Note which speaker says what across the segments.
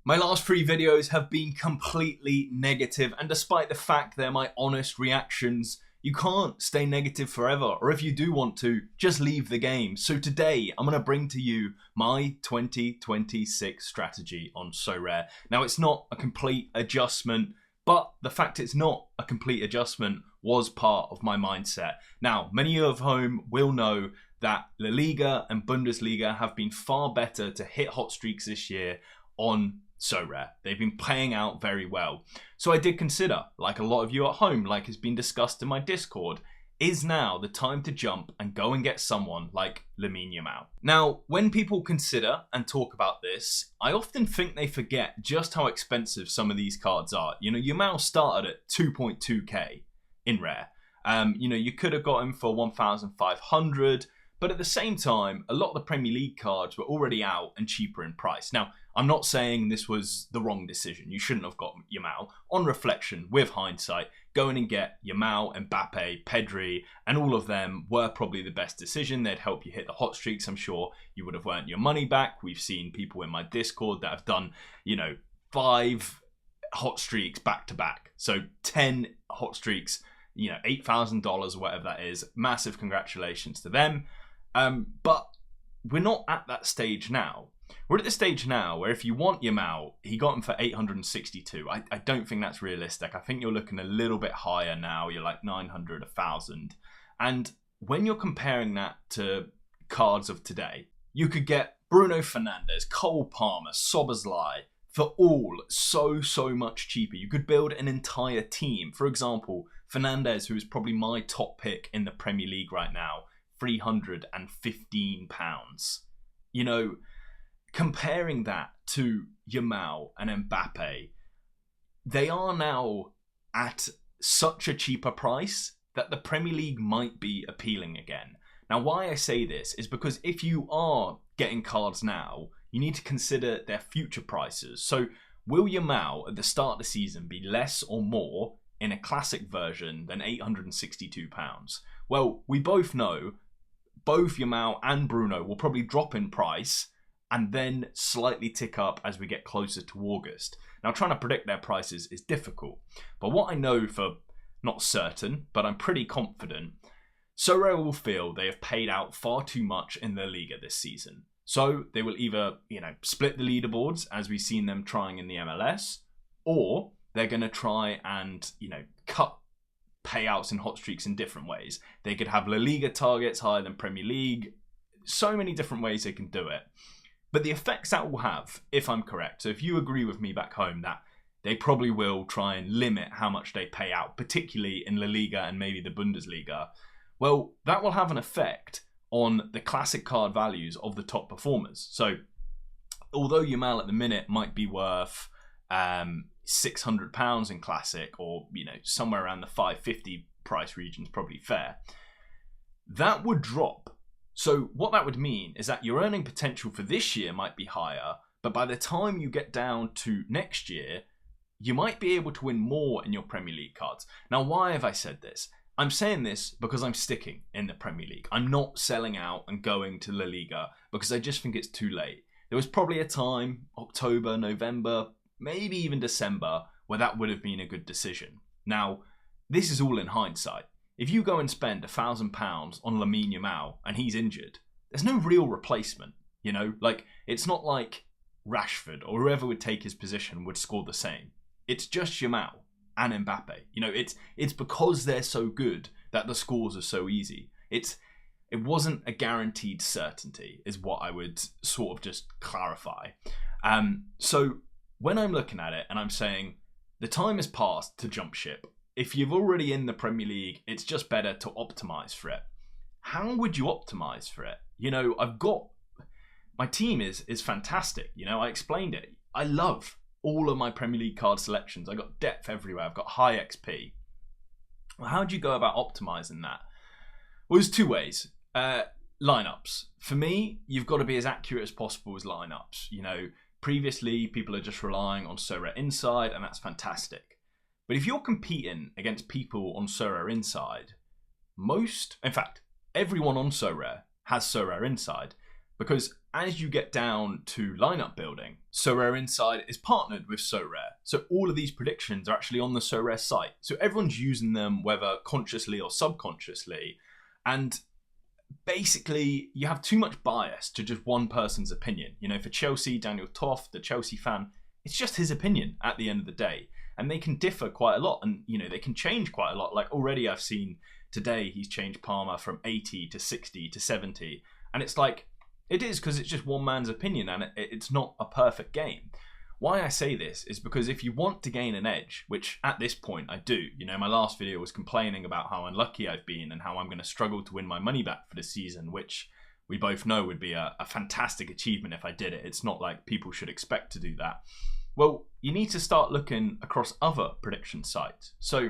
Speaker 1: My last 3 videos have been completely negative, and despite the fact they're my honest reactions, you can't stay negative forever, or if you do want to, just leave the game. So today, I'm going to bring to you my 2026 strategy on Sorare. Now, it's not a complete adjustment, but the fact it's not a complete adjustment was part of my mindset. Now, many of you at home will know that La Liga and Bundesliga have been far better to hit hot streaks this year on Sorare. They've been playing out very well. So I did consider, like a lot of you at home, like has been discussed in my Discord, is now the time to jump and go and get someone like Lamine Yamal. Now, when people consider and talk about this, I often think they forget just how expensive some of these cards are. You know, Yamal started at 2.2k in rare. You could have got him for 1,500, but at the same time, a lot of the Premier League cards were already out and cheaper in price. Now, I'm not saying this was the wrong decision. You shouldn't have got Yamal. On reflection, with hindsight, going and get Yamal, Mbappe, Pedri, and all of them were probably the best decision. They'd help you hit the hot streaks. I'm sure you would have earned your money back. We've seen people in my Discord that have done, 5 hot streaks back to back. So 10 hot streaks, $8,000 or whatever that is. Massive congratulations to them. But we're not at that stage now. We're at the stage now where if you want Yamal, he got him for 862. I don't think that's realistic. I think you're looking a little bit higher now. You're like 900, 1,000. And when you're comparing that to cards of today, you could get Bruno Fernandes, Cole Palmer, Szoboszlai for all so much cheaper. You could build an entire team. For example, Fernandes, who is probably my top pick in the Premier League right now, £315. Comparing that to Yamal and Mbappe, they are now at such a cheaper price that the Premier League might be appealing again. Now, why I say this is because if you are getting cards now, you need to consider their future prices. So will Yamal at the start of the season be less or more in a classic version than £862? Well, we both know both Yamal and Bruno will probably drop in price and then slightly tick up as we get closer to August. Now, trying to predict their prices is difficult, but what I know for not certain, but I'm pretty confident, Sorare will feel they have paid out far too much in their Liga this season. So they will either, split the leaderboards as we've seen them trying in the MLS, or they're going to try and, cut payouts in hot streaks in different ways. They could have La Liga targets higher than Premier League. So many different ways they can do it. But the effects that will have, if I'm correct, so if you agree with me back home that they probably will try and limit how much they pay out, particularly in La Liga and maybe the Bundesliga, well, that will have an effect on the classic card values of the top performers. So although Yamal at the minute might be worth £600 in classic, or somewhere around the 550 price region is probably fair, that would drop. So what that would mean is that your earning potential for this year might be higher, but by the time you get down to next year, you might be able to win more in your Premier League cards. Now, why have I said this? I'm saying this because I'm sticking in the Premier League. I'm not selling out and going to La Liga because I just think it's too late. There was probably a time, October, November, maybe even December, where that would have been a good decision. Now, this is all in hindsight. If you go and spend £1,000 on Lamine Yamal and he's injured, there's no real replacement. It's not like Rashford or whoever would take his position would score the same. It's just Yamal and Mbappe. It's because they're so good that the scores are so easy. It wasn't a guaranteed certainty, is what I would sort of just clarify. So when I'm looking at it and I'm saying the time has passed to jump ship, if you're already in the Premier League, it's just better to optimize for it. How would you optimize for it? I've got my team is fantastic. I explained it. I love all of my Premier League card selections. I got depth everywhere. I've got high XP. Well, how do you go about optimizing that? Well, there's 2 ways. Lineups. For me, you've got to be as accurate as possible as lineups. Previously, people are just relying on Sorare Inside, and that's fantastic. But if you're competing against people on Sorare Inside, everyone on Sorare has Sorare Inside, because as you get down to lineup building, Sorare Inside is partnered with Sorare. So all of these predictions are actually on the Sorare site. So everyone's using them, whether consciously or subconsciously. And basically, you have too much bias to just one person's opinion. You know, for Chelsea, Daniel Toft, the Chelsea fan, it's just his opinion at the end of the day. And they can differ quite a lot, and, you know, they can change quite a lot. Like already I've seen today, he's changed Palmer from 80 to 60 to 70. And it's like, it is because it's just one man's opinion, and it's not a perfect game. Why I say this is because if you want to gain an edge, which at this point I do, you know, my last video was complaining about how unlucky I've been and how I'm going to struggle to win my money back for the season, which we both know would be a fantastic achievement if I did it. It's not like people should expect to do that. Well, you need to start looking across other prediction sites. So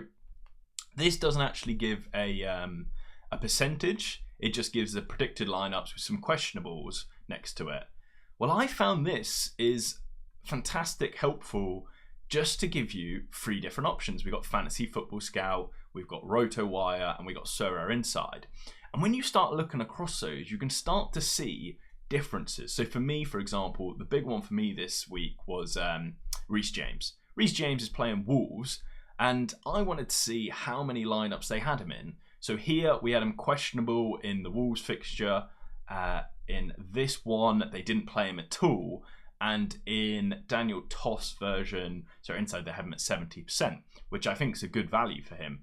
Speaker 1: this doesn't actually give a percentage. It just gives the predicted lineups with some questionables next to it. Well, I found this is fantastic, helpful, just to give you 3 different options. We've got Fantasy Football Scout, we've got RotoWire, and we've got Sorare Inside. And when you start looking across those, you can start to see differences. So for me, for example, the big one for me this week was Reece James. Reece James is playing Wolves, and I wanted to see how many lineups they had him in. So here we had him questionable in the Wolves fixture. In this one, they didn't play him at all. And in Daniel Toss version, so Inside, they have him at 70%, which I think is a good value for him,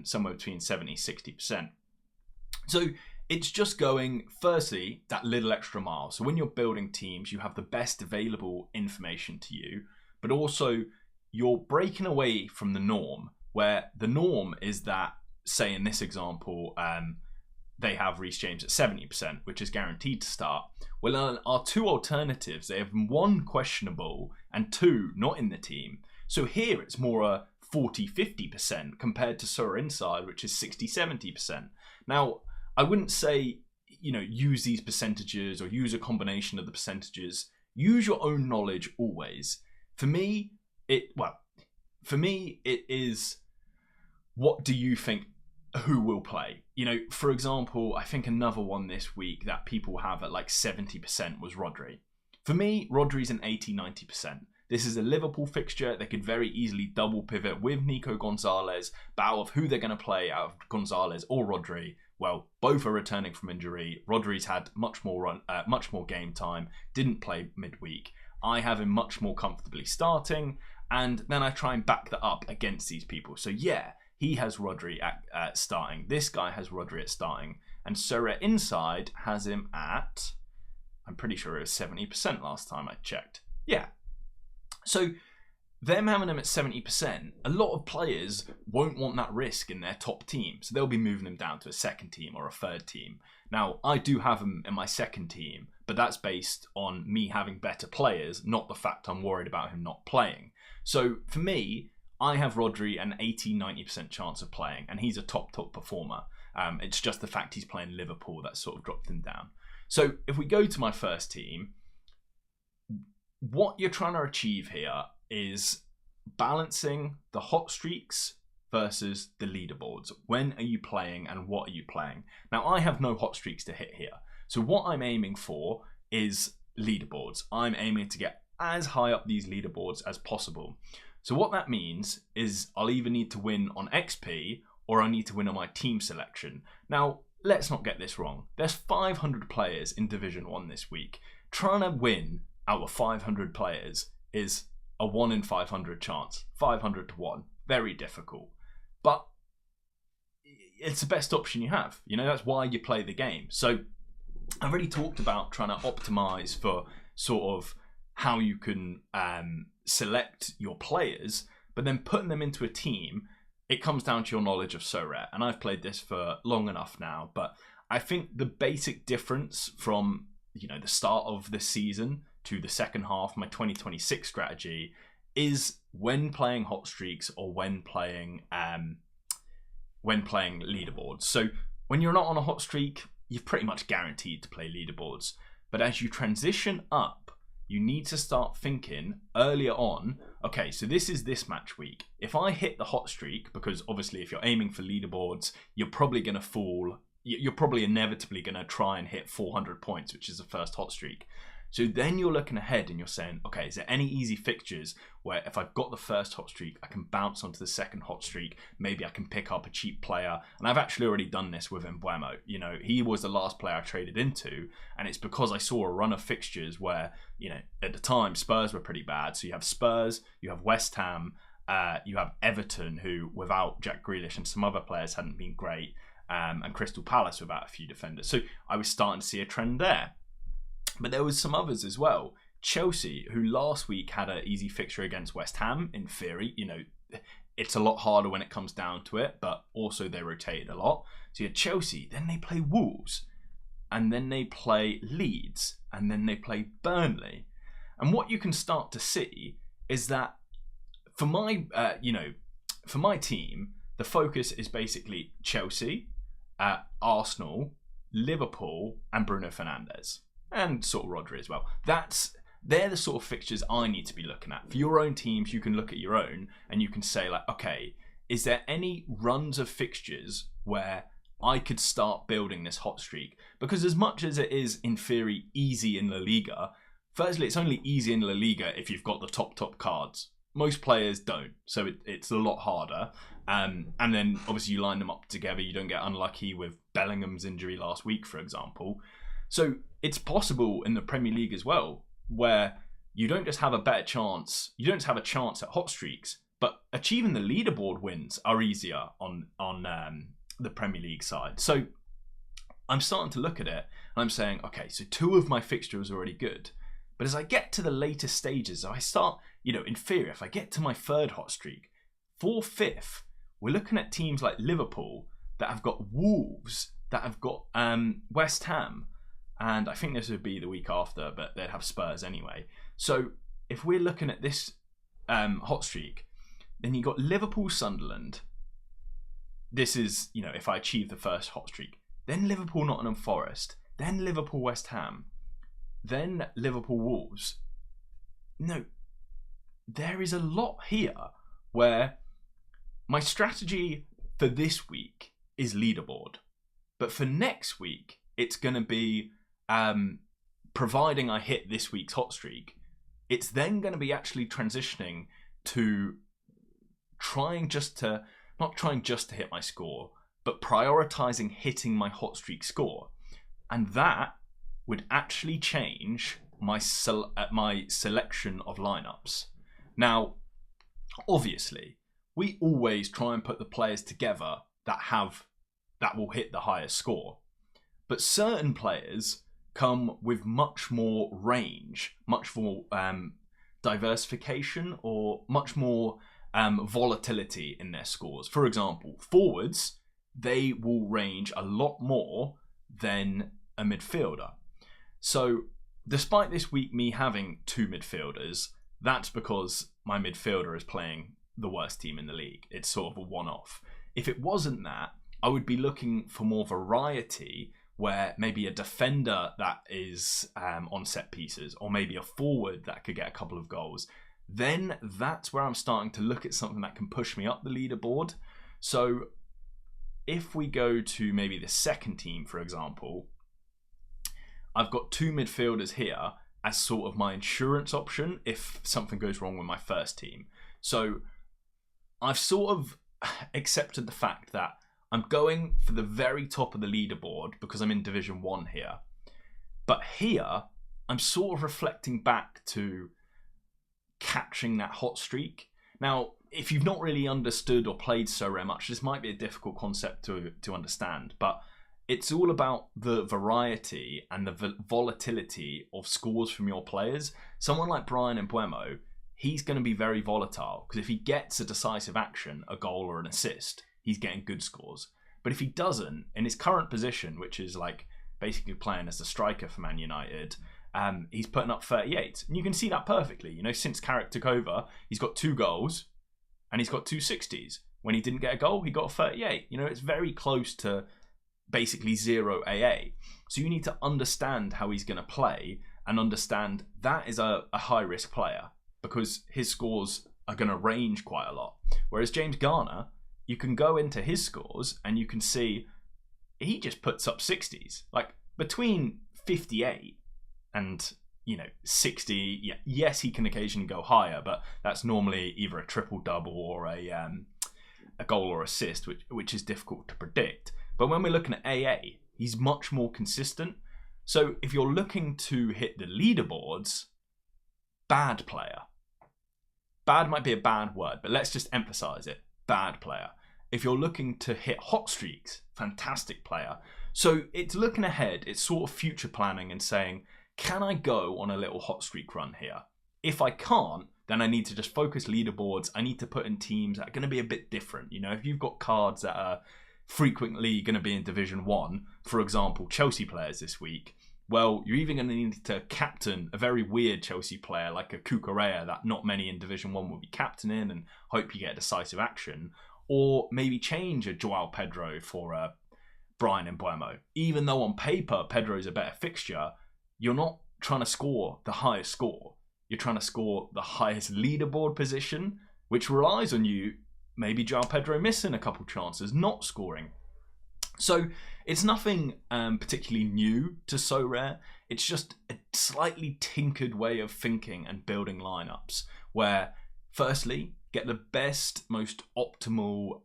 Speaker 1: somewhere between 70 and 60%. So it's just going, firstly, that little extra mile. So when you're building teams, you have the best available information to you, but also you're breaking away from the norm, where the norm is that, say in this example, they have Reece James at 70%, which is guaranteed to start. Well, our 2 alternatives, they have 1 questionable and 2 not in the team. So here it's more a 40-50% compared to Sorare Inside, which is 60-70%. Now, I wouldn't say, you know, use these percentages or use a combination of the percentages. Use your own knowledge always. For me, it is, what do you think who will play? You know, for example, I think another one this week that people have at like 70% was Rodri. For me, Rodri's an 80-90%. This is a Liverpool fixture. They could very easily double pivot with Nico Gonzalez, battle of who they're going to play out of Gonzalez or Rodri. Well, both are returning from injury. Rodri's had much more game time, didn't play midweek. I have him much more comfortably starting, and then I try and back that up against these people. So yeah, he has Rodri at starting. This guy has Rodri at starting. And Sorare Inside has him at, I'm pretty sure it was 70% last time I checked. Yeah. So them having him at 70%, a lot of players won't want that risk in their top team. So they'll be moving him down to a second team or a third team. Now, I do have him in my second team, but that's based on me having better players, not the fact I'm worried about him not playing. So for me, I have Rodri an 80-90% chance of playing, and he's a top performer. It's just the fact he's playing Liverpool that sort of dropped him down. So if we go to my first team, what you're trying to achieve here is balancing the hot streaks versus the leaderboards. When are you playing and what are you playing? Now, I have no hot streaks to hit here. So what I'm aiming for is leaderboards. I'm aiming to get as high up these leaderboards as possible. So what that means is I'll either need to win on XP or I need to win on my team selection. Now, let's not get this wrong. There's 500 players in Division 1 this week. Trying to win out of 500 players is a 1 in 500 chance. 500 to 1. Very difficult. But it's the best option you have. You know, that's why you play the game. So I've already talked about trying to optimize for sort of how you can select your players, but then putting them into a team, it comes down to your knowledge of Sorare. And I've played this for long enough now, but I think the basic difference from, you know, the start of the season to the second half, my 2026 strategy, is when playing hot streaks or when playing leaderboards. So when you're not on a hot streak, you're pretty much guaranteed to play leaderboards. But as you transition up, you need to start thinking earlier on, okay, so this is this match week. If I hit the hot streak, because obviously if you're aiming for leaderboards, you're probably going to fall, you're probably inevitably going to try and hit 400 points, which is the first hot streak. So then you're looking ahead and you're saying, okay, is there any easy fixtures where if I've got the first hot streak, I can bounce onto the second hot streak, maybe I can pick up a cheap player. And I've actually already done this with Mbeumo. You know, he was the last player I traded into, and it's because I saw a run of fixtures where, you know, at the time Spurs were pretty bad. So you have Spurs, you have West Ham, you have Everton, who without Jack Grealish and some other players hadn't been great, and Crystal Palace without a few defenders. So I was starting to see a trend there. But there was some others as well. Chelsea, who last week had an easy fixture against West Ham, in theory, you know, it's a lot harder when it comes down to it, but also they rotated a lot. So you had Chelsea, then they play Wolves, and then they play Leeds, and then they play Burnley. And what you can start to see is that for my, for my team, the focus is basically Chelsea, Arsenal, Liverpool, and Bruno Fernandes. And sort of Rodri as well. They're the sort of fixtures I need to be looking at. For your own teams, you can look at your own and you can say like, okay, is there any runs of fixtures where I could start building this hot streak? Because as much as it is in theory easy in La Liga, firstly, it's only easy in La Liga if you've got the top cards. Most players don't, so it's a lot harder. And then obviously you line them up together. You don't get unlucky with Bellingham's injury last week, for example. So it's possible in the Premier League as well, where you don't just have a better chance, you don't just have a chance at hot streaks, but achieving the leaderboard wins are easier on the Premier League side. So I'm starting to look at it and I'm saying, okay, so 2 of my fixtures are already good. But as I get to the later stages, I start, you know, in theory, if I get to my 3rd hot streak, 4th, 5th, we're looking at teams like Liverpool that have got Wolves, that have got West Ham. And I think this would be the week after, but they'd have Spurs anyway. So if we're looking at this hot streak, then you got Liverpool, Sunderland. This is, you know, if I achieve the first hot streak. Then Liverpool, Nottingham Forest. Then Liverpool, West Ham. Then Liverpool, Wolves. No, there is a lot here where my strategy for this week is leaderboard. But for next week, it's going to be... providing I hit this week's hot streak, it's then going to be actually transitioning to not trying just to hit my score, but prioritizing hitting my hot streak score. And that would actually change my selection of lineups. Now, obviously, we always try and put the players together that will hit the highest score. But certain players come with much more range, much more diversification, or much more volatility in their scores. For example, forwards, they will range a lot more than a midfielder. So despite this week me having 2 midfielders, that's because my midfielder is playing the worst team in the league. It's sort of a one-off. If it wasn't that, I would be looking for more variety, where maybe a defender that is on set pieces, or maybe a forward that could get a couple of goals. Then that's where I'm starting to look at something that can push me up the leaderboard. So if we go to maybe the second team, for example, I've got 2 midfielders here as sort of my insurance option if something goes wrong with my first team. So I've sort of accepted the fact that I'm going for the very top of the leaderboard because I'm in Division 1 here. But here, I'm sort of reflecting back to catching that hot streak. Now, if you've not really understood or played Sorare much, this might be a difficult concept to understand, but it's all about the variety and the volatility of scores from your players. Someone like Brian Mbeumo, he's going to be very volatile because if he gets a decisive action, a goal or an assist, he's getting good scores. But if he doesn't, in his current position, which is like basically playing as a striker for Man United, he's putting up 38. And you can see that perfectly. You know, since Carrick took over, he's got 2 goals and he's got 2 60s. When he didn't get a goal, he got a 38. You know, it's very close to basically 0 AA. So you need to understand how he's going to play and understand that is a high-risk player because his scores are going to range quite a lot. Whereas James Garner, you can go into his scores and you can see he just puts up 60s. Like between 58 and 60. Yeah, yes, he can occasionally go higher, but that's normally either a triple double or a goal or assist, which is difficult to predict. But when we're looking at AA, he's much more consistent. So if you're looking to hit the leaderboards, bad player. Bad might be a bad word, but let's just emphasize it. Bad player. If you're looking to hit hot streaks, fantastic player. So it's looking ahead, it's sort of future planning and saying, can I go on a little hot streak run here? If I can't, then I need to just focus leaderboards. I need to put in teams that are going to be a bit different. If you've got cards that are frequently going to be in Division 1, for example, Chelsea players this week, well, you're even going to need to captain a very weird Chelsea player like a Cucurella that not many in Division 1 will be captaining and hope you get decisive action. Or maybe change a Joao Pedro for a Brian Mbeumo. Even though on paper Pedro's a better fixture, you're not trying to score the highest score. You're trying to score the highest leaderboard position, which relies on you, maybe Joao Pedro missing a couple chances, not scoring. So it's nothing particularly new to Sorare. It's just a slightly tinkered way of thinking and building lineups where, firstly, get the best, most optimal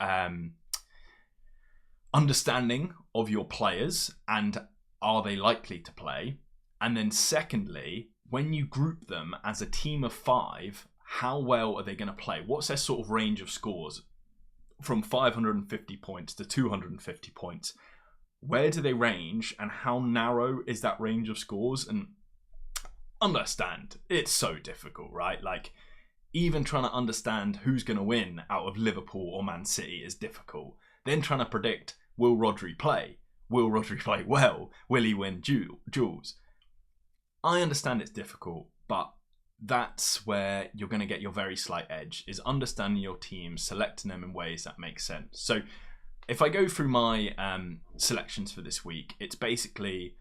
Speaker 1: understanding of your players and are they likely to play. And then secondly, when you group them as a team of 5, how well are they going to play? What's their sort of range of scores? From 550 points to 250 points. Where do they range and how narrow is that range of scores? And understand, it's so difficult, right? Like, even trying to understand who's going to win out of Liverpool or Man City is difficult. Then trying to predict, will Rodri play? Will Rodri play well? Will he win duels? I understand it's difficult, but that's where you're going to get your very slight edge, is understanding your team, selecting them in ways that make sense. So if I go through my selections for this week, it's basically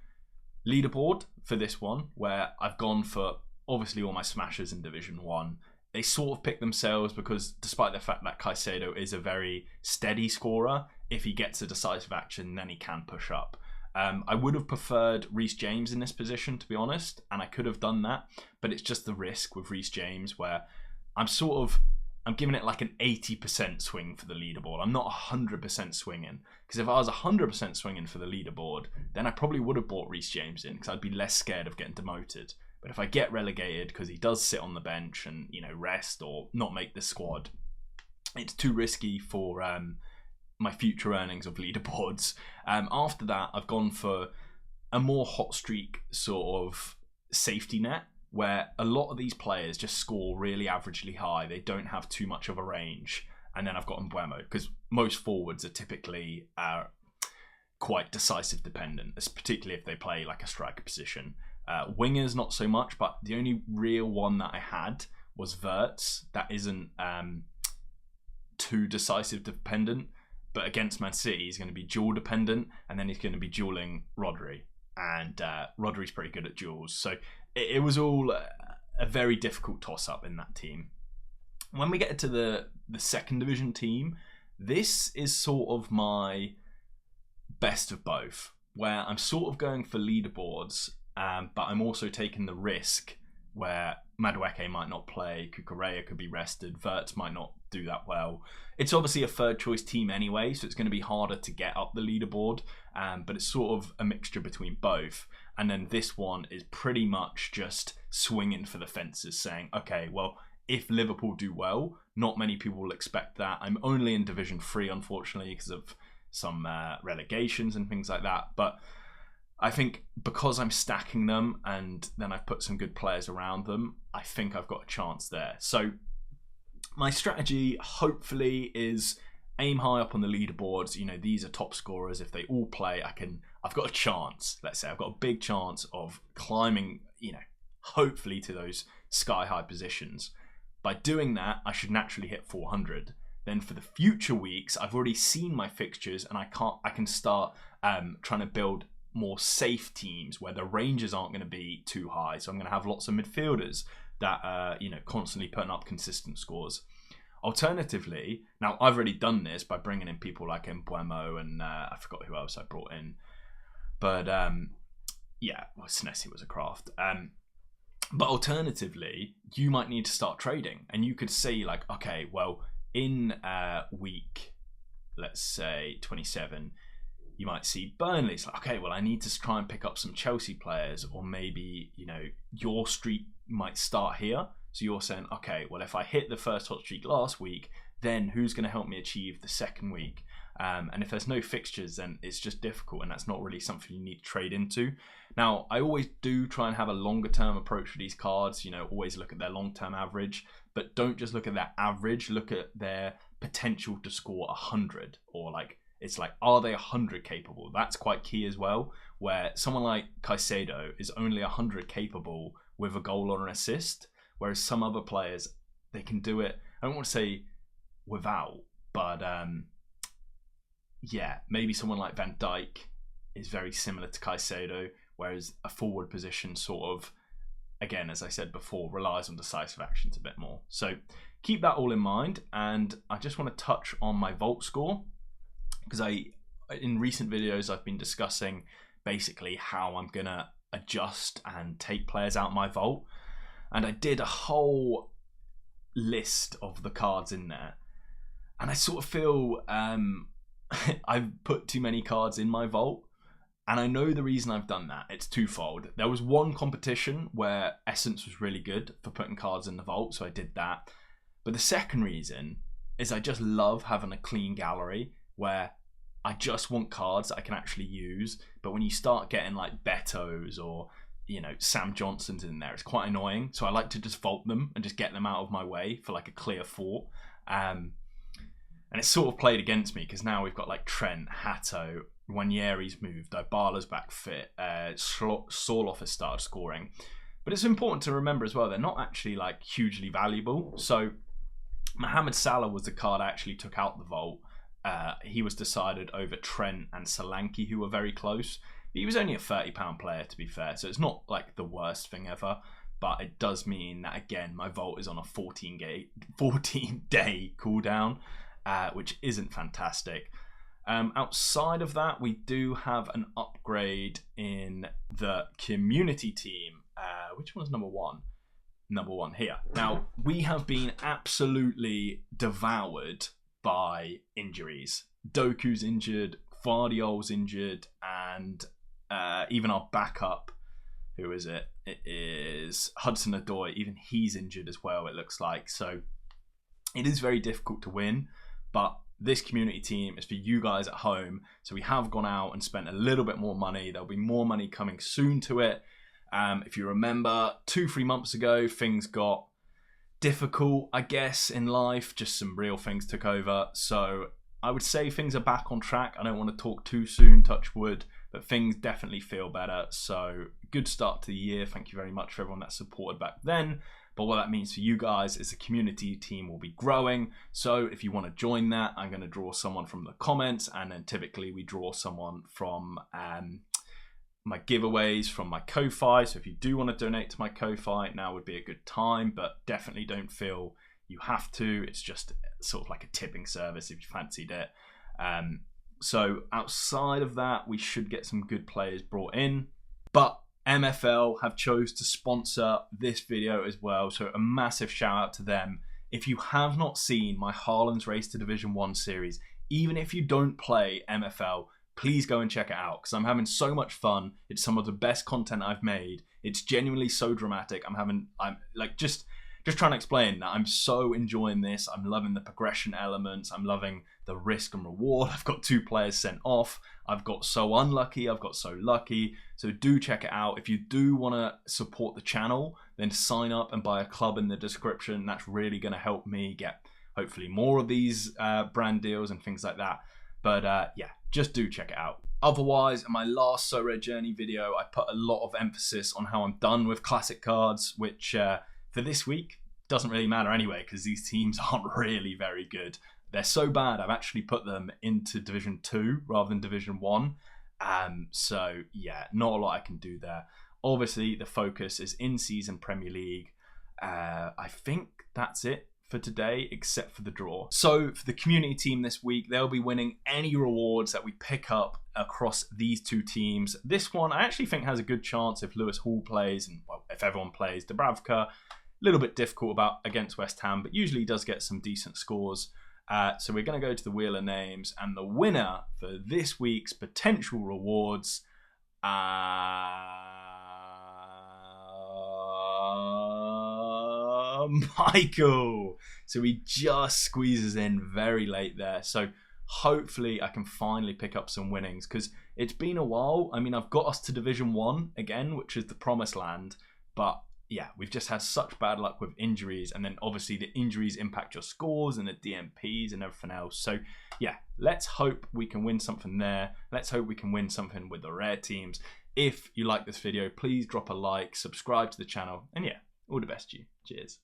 Speaker 1: leaderboard for this one, where I've gone for obviously all my smashers in Division 1. They sort of pick themselves because despite the fact that Caicedo is a very steady scorer, if he gets a decisive action, then he can push up. I would have preferred Reece James in this position, to be honest, and I could have done that, but it's just the risk with Reece James where I'm giving it like an 80% swing for the leaderboard. I'm not 100% swinging, because if I was 100% swinging for the leaderboard, then I probably would have bought Reece James in because I'd be less scared of getting demoted. But if I get relegated because he does sit on the bench and rest or not make the squad, it's too risky for my future earnings of leaderboards. After that, I've gone for a more hot streak sort of safety net where a lot of these players just score really averagely high. They don't have too much of a range. And then I've got Mbeumo because most forwards are typically quite decisive dependent, particularly if they play like a striker position. Wingers, not so much, but the only real one that I had was Wirtz. That isn't too decisive dependent. But against Man City, he's going to be duel dependent, and then he's going to be dueling Rodri. And Rodri's pretty good at duels. So it was all a very difficult toss-up in that team. When we get to the second division team, this is sort of my best of both, where I'm sort of going for leaderboards, but I'm also taking the risk where Madueke might not play, Cucurella could be rested, Wirtz might not do that well. It's obviously a third choice team anyway, so it's going to be harder to get up the leaderboard, but it's sort of a mixture between both. And then this one is pretty much just swinging for the fences, saying, okay, well, if Liverpool do well, not many people will expect that. I'm only in Division 3, unfortunately, because of some relegations and things like that. But I think because I'm stacking them and then I've put some good players around them, I think I've got a chance there. So my strategy, hopefully, is aim high up on the leaderboards. These are top scorers. If they all play, I've got a chance. Let's say I've got a big chance of climbing, hopefully to those sky high positions. By doing that, I should naturally hit 400. Then for the future weeks, I've already seen my fixtures and I can start trying to build more safe teams where the ranges aren't going to be too high. So I'm going to have lots of midfielders that are, constantly putting up consistent scores. Alternatively, now I've already done this by bringing in people like Mbuemo and I forgot who else I brought in, but yeah, well, Senesi was a craft. But alternatively, you might need to start trading, and you could see like, okay, well, in week, let's say 27, you might see Burnley. It's like, okay, well, I need to try and pick up some Chelsea players, or maybe, you know, your streak might start here. So you're saying, okay, well, if I hit the first hot streak last week, then who's going to help me achieve the second week? And if there's no fixtures, then it's just difficult, and that's not really something you need to trade into. Now, I always do try and have a longer term approach for these cards, you know, always look at their long term average, but don't just look at their average, look at their potential to score 100, or like, it's like, are they 100 capable? That's quite key as well, where someone like Caicedo is only 100 capable with a goal or an assist, whereas some other players, they can do it, I don't want to say without, but yeah, maybe someone like Van Dijk is very similar to Caicedo, whereas a forward position sort of, again, as I said before, relies on decisive actions a bit more. So keep that all in mind, and I just want to touch on my vault score, because in recent videos I've been discussing basically how I'm gonna adjust and take players out my vault, and I did a whole list of the cards in there, and I sort of feel I've put too many cards in my vault, and I know the reason I've done that. It's twofold. There was one competition where Essence was really good for putting cards in the vault, so I did that. But the second reason is I just love having a clean gallery where I just want cards that I can actually use. But when you start getting like Beto's or, you know, Sam Johnson's in there, it's quite annoying. So I like to just vault them and just get them out of my way for like a clear thought. And it's sort of played against me, because now we've got like Trent, Hato, Wanyeri's moved, Dybala's back fit, Sorloth has started scoring. But it's important to remember as well, they're not actually like hugely valuable. So Mohamed Salah was the card I actually took out the vault. He was decided over Trent and Solanke, who were very close. He was only a £30 player, to be fair, so it's not like the worst thing ever. But it does mean that, again, my vault is on a 14-day cooldown, which isn't fantastic. Outside of that, we do have an upgrade in the community team. Which one's number one? Number one here. Now, we have been absolutely devoured by injuries. Doku's injured, Guardiol's injured, and even our backup, who is it? It is Hudson-Odoi. Even he's injured as well, it looks like. So it is very difficult to win, but this community team is for you guys at home. So we have gone out and spent a little bit more money. There'll be more money coming soon to it. If you remember, 2-3 months ago, things got difficult, I guess, in life. Just some real things took over. So I would say things are back on track. I don't want to talk too soon, touch wood, but things definitely feel better. So good start to the year. Thank you very much for everyone that supported back then. But what that means for you guys is the community team will be growing. So if you want to join that, I'm going to draw someone from the comments, and then typically we draw someone from my giveaways from my Ko-Fi. So if you do want to donate to my Ko-Fi, now would be a good time, but definitely don't feel you have to. It's just sort of like a tipping service if you fancied it. So outside of that, we should get some good players brought in. But MFL have chose to sponsor this video as well, so a massive shout out to them. If you have not seen my Haaland's Race to Division 1 series, even if you don't play MFL, please go and check it out, because I'm having so much fun. It's some of the best content I've made. It's genuinely so dramatic. I'm like just trying to explain that I'm so enjoying this. I'm loving the progression elements. I'm loving the risk and reward. I've got 2 players sent off. I've got so unlucky. I've got so lucky. So do check it out. If you do want to support the channel, then sign up and buy a club in the description. That's really going to help me get hopefully more of these brand deals and things like that. But yeah, just do check it out. Otherwise, in my last Sorare Journey video, I put a lot of emphasis on how I'm done with classic cards, which for this week doesn't really matter anyway, because these teams aren't really very good. They're so bad, I've actually put them into Division 2 rather than Division 1. So yeah, not a lot I can do there. Obviously, the focus is in-season Premier League. I think that's it for today except for the draw. So for the community team this week, they'll be winning any rewards that we pick up across these two teams. This one I actually think has a good chance if Lewis Hall plays, and well, if everyone plays. Dubravka, a little bit difficult against West Ham, but usually does get some decent scores. So we're going to go to the wheel of names, and the winner for this week's potential rewards, Michael. So he just squeezes in very late there. So hopefully I can finally pick up some winnings, because it's been a while. I mean, I've got us to Division 1 again, which is the promised land. But yeah, we've just had such bad luck with injuries. And then obviously the injuries impact your scores and the DMPs and everything else. So yeah, let's hope we can win something there. Let's hope we can win something with the rare teams. If you like this video, please drop a like, subscribe to the channel. And yeah, all the best to you. Cheers.